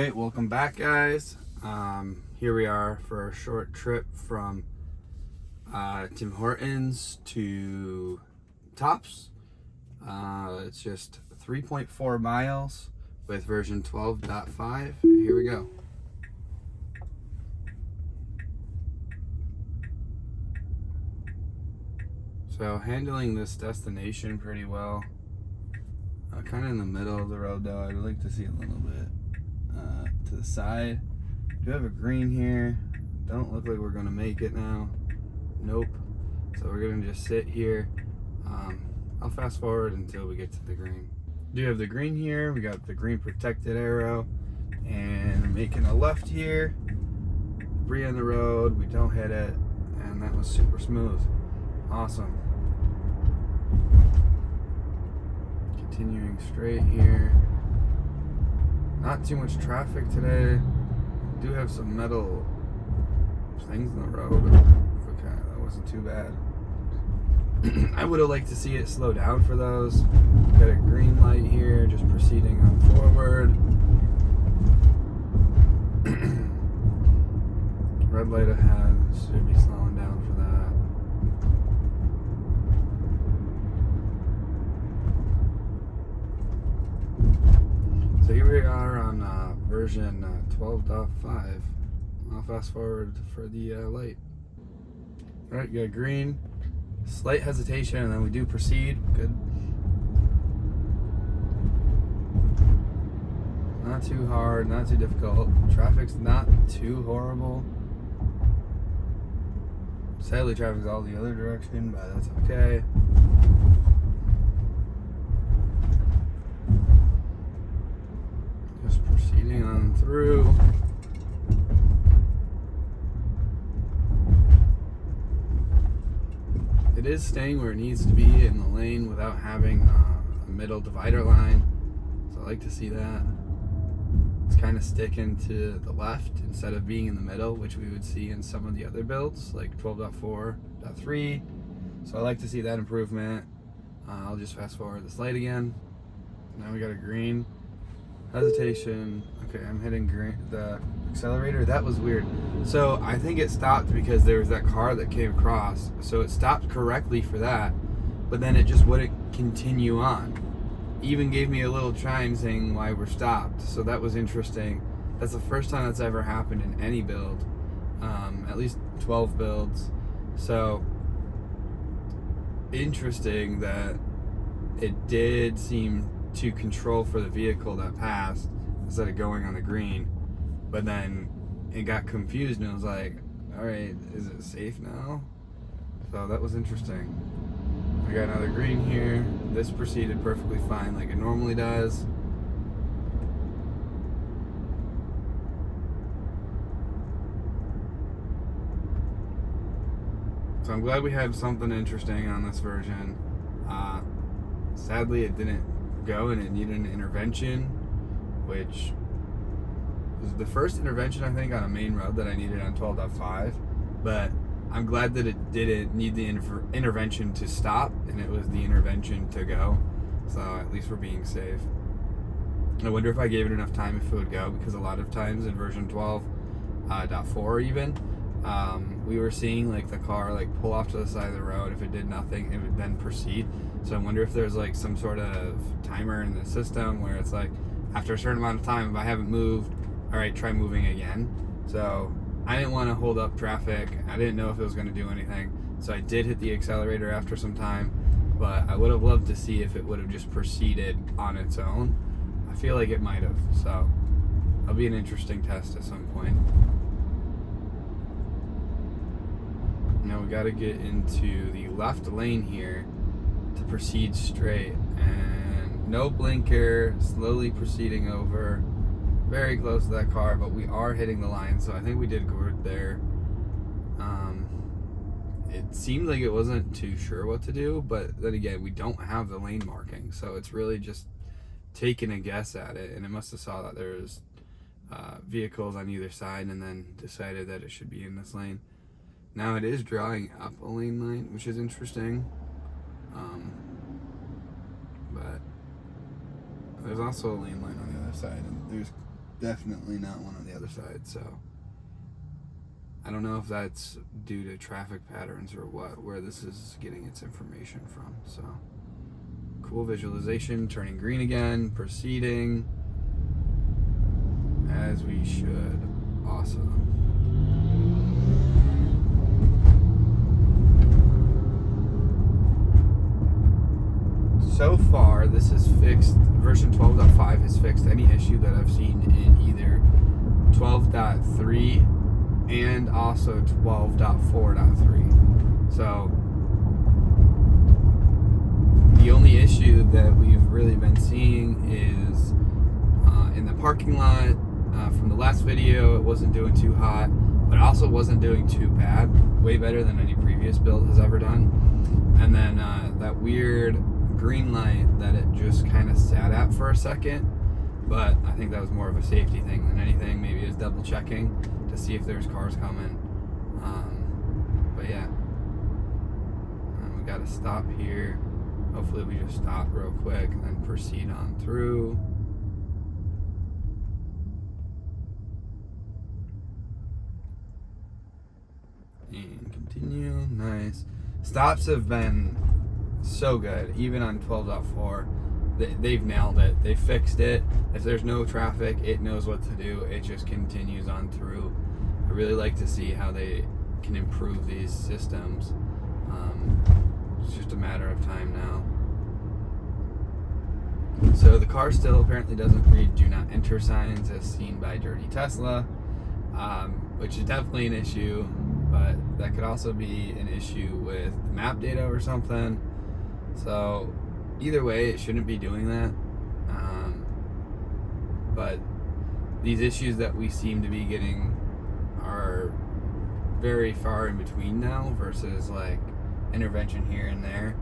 Alright, welcome back, guys. Here we are for a short trip from Tim Hortons to Tops. It's just 3.4 miles with version 12.5. Here we go. So handling this destination pretty well. Kind of in the middle of the road though. I'd like to see a little bit to the side. Do have a green here. Don't look like we're gonna make it now. Nope. So we're gonna just sit here. I'll fast forward until we get to the green. Do have the green here. We got the green protected arrow, and we're making a left here. Debris on the road. We don't hit it, and that was super smooth. Awesome. Continuing straight here. Not too much traffic today. Do have some metal things in the road. Okay, that wasn't too bad. I would have liked to see it slow down for those. Got a green light here, just proceeding on forward. Red light ahead, should be slowing down for that. So here we are on version 12.5. I'll fast forward for the light. Alright, you got green. Slight hesitation, and then we do proceed. Good. Not too hard, not too difficult. Traffic's not too horrible. Sadly, traffic's all the other direction, but that's okay. Just proceeding on through. It is staying where it needs to be in the lane without having a middle divider line, so I like to see that. It's kind of sticking to the left instead of being in the middle, which we would see in some of the other builds like 12.4.3. So I like to see that improvement. I'll just fast forward this light again. Now we got a green. Hesitation. Okay, I'm hitting green. The accelerator, that was weird. So I think it stopped because there was that car that came across. So it stopped correctly for that, but then it just wouldn't continue on. Even gave me a little chime saying why we're stopped. So that was interesting. That's the first time that's ever happened in any build, at least 12 builds. So interesting that it did seem to control for the vehicle that passed instead of going on the green, but then it got confused and it was like, all right, is it safe now? So that was interesting. I got another green here. This proceeded perfectly fine like it normally does. So I'm glad we had something interesting on this version. Sadly, it didn't go and it needed an intervention, which was the first intervention I think on a main road that I needed on 12.5, but I'm glad that it didn't need the intervention to stop, and it was the intervention to go, so at least we're being safe. I wonder if I gave it enough time if it would go, because a lot of times in version 12.4 even, we were seeing like the car like pull off to the side of the road. If it did nothing, it would then proceed. So I wonder if there's like some sort of timer in the system where it's like after a certain amount of time, if I haven't moved, all right, try moving again. So I didn't want to hold up traffic. I didn't know if it was going to do anything. So I did hit the accelerator after some time, but I would have loved to see if it would have just proceeded on its own. I feel like it might have. So that'll be an interesting test at some point. Now we got to get into the left lane here to proceed straight, and no blinker, slowly proceeding over, very close to that car, but we are hitting the line, so I think we did good there. It seemed like it wasn't too sure what to do, but then again, we don't have the lane marking, so it's really just taking a guess at it, and it must have saw that there was vehicles on either side and then decided that it should be in this lane. Now it is drawing up a lane line, which is interesting, but there's also a lane line on the other side, and there's definitely not one on the other side. So I don't know if that's due to traffic patterns or what, where this is getting its information from. So cool visualization, turning green again, proceeding as we should. Awesome. So far, this is fixed. Version 12.5 has fixed any issue that I've seen in either 12.3 and also 12.4.3. So the only issue that we've really been seeing is in the parking lot. From the last video, it wasn't doing too hot, but it also wasn't doing too bad. Way better than any previous build has ever done. And then that weird green light that it just kind of sat at for a second, but I think that was more of a safety thing than anything. Maybe it was double checking to see if there's cars coming. But yeah, we got to stop here. Hopefully we just stop real quick and then proceed on through. And continue. Nice. Stops have been so good, even on 12.4. They've nailed it. They fixed it. If there's no traffic, it knows what to do. It just continues on through. I really like to see how they can improve these systems. It's just a matter of time now. So the car still apparently doesn't read do not enter signs as seen by Dirty Tesla, which is definitely an issue, but that could also be an issue with the map data or something. So either way, it shouldn't be doing that. But these issues that we seem to be getting are very far in between now versus like intervention here and there.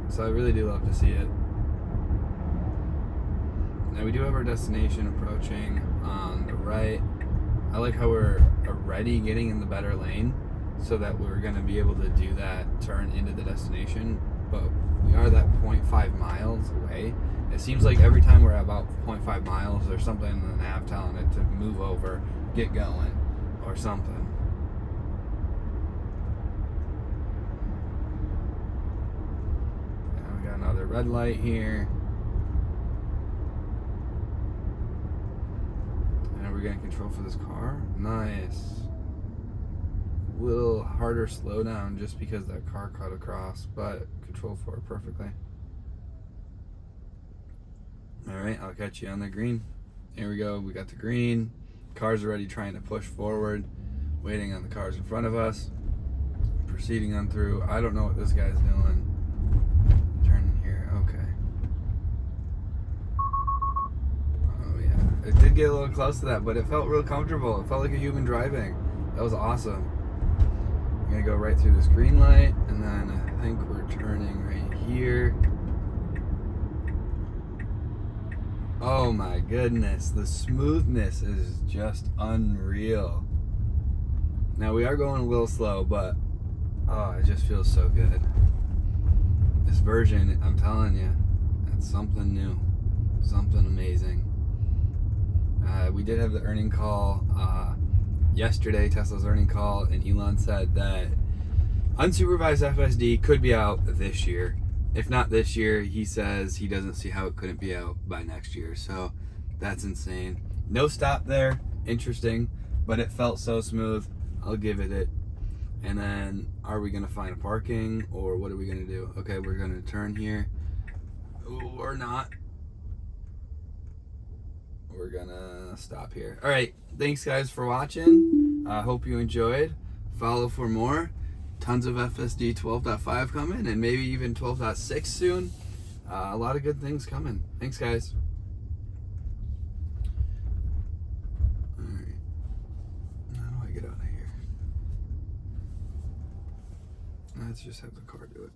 So I really do love to see it. Now we do have our destination approaching on the right. I like how we're already getting in the better lane so that we're going to be able to do that turn into the destination, but we are that 0.5 miles away. It seems like every time we're about 0.5 miles, there's something in the nav telling it to move over, get going, or something. Now we got another red light here. And we're getting control for this car. Nice. A little harder slowdown just because that car cut across, but control for it perfectly. Alright, I'll catch you on the green. Here we go, we got the green. Car's already trying to push forward, waiting on the cars in front of us. Proceeding on through. I don't know what this guy's doing. Turning here, okay. Oh yeah, it did get a little close to that, but it felt real comfortable. It felt like a human driving. That was awesome. I'm gonna go right through this green light, and then I think we're turning right here. Oh my goodness, the smoothness is just unreal. Now we are going a little slow, but oh, it just feels so good. This version, I'm telling you, it's something new, something amazing. We did have the earning call yesterday, Tesla's earning call, and Elon said that unsupervised FSD could be out this year. If not this year, he says he doesn't see how it couldn't be out by next year. So that's insane. No stop there. Interesting. But it felt so smooth. I'll give it. And then, are we going to find a parking? Or what are we going to do? Okay, we're going to turn here. Or not. We're going to stop here. All right. Thanks, guys, for watching. I hope you enjoyed. Follow for more. Tons of FSD 12.5 coming, and maybe even 12.6 soon. A lot of good things coming. Thanks, guys. Alright. How do I get out of here? Let's just have the car do it.